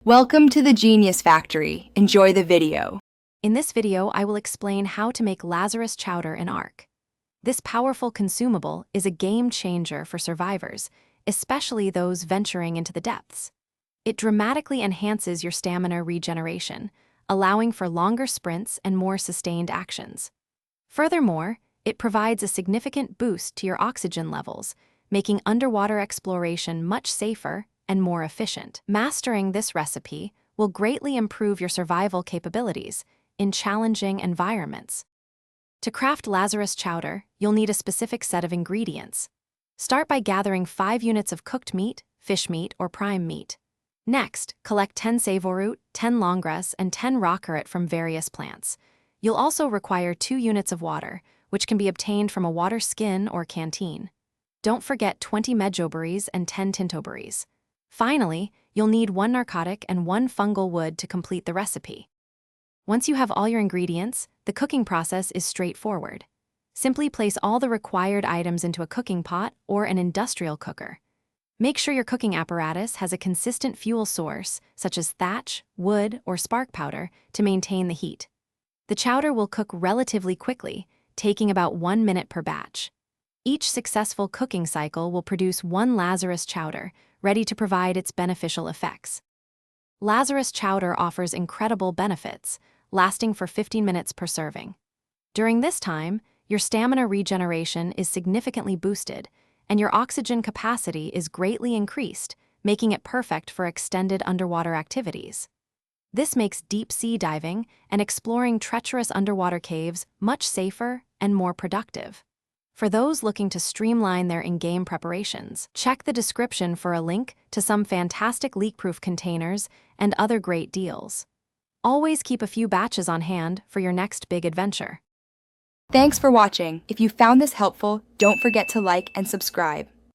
Welcome to the Genius Factory. Enjoy the video. In this video, I will explain how to make Lazarus Chowder in Ark. This powerful consumable is a game changer for survivors, especially those venturing into the depths. It dramatically enhances your stamina regeneration, allowing for longer sprints and more sustained actions. Furthermore, it provides a significant boost to your oxygen levels, making underwater exploration much safer and more efficient. Mastering this recipe will greatly improve your survival capabilities in challenging environments. To craft Lazarus Chowder, you'll need a specific set of ingredients. Start by gathering 5 units of cooked meat, fish meat, or prime meat. Next, collect 10 savorroot, 10 longgrass, and 10 raw carrot from various plants. You'll also require 2 units of water, which can be obtained from a water skin or canteen. Don't forget 20 medjoberries and 10 tintoberries. Finally, you'll need 1 narcotic and 1 fungal wood to complete the recipe. Once you have all your ingredients, the cooking process is straightforward. Simply place all the required items into a cooking pot or an industrial cooker. Make sure your cooking apparatus has a consistent fuel source, such as thatch, wood, or spark powder, to maintain the heat. The chowder will cook relatively quickly, taking about 1 minute per batch. Each successful cooking cycle will produce 1 Lazarus Chowder, ready to provide its beneficial effects. Lazarus Chowder offers incredible benefits, lasting for 15 minutes per serving. During this time, your stamina regeneration is significantly boosted, and your oxygen capacity is greatly increased, making it perfect for extended underwater activities. This makes deep-sea diving and exploring treacherous underwater caves much safer and more productive. For those looking to streamline their in-game preparations, check the description for a link to some fantastic leak-proof containers and other great deals. Always keep a few batches on hand for your next big adventure. Thanks for watching. If you found this helpful, don't forget to like and subscribe.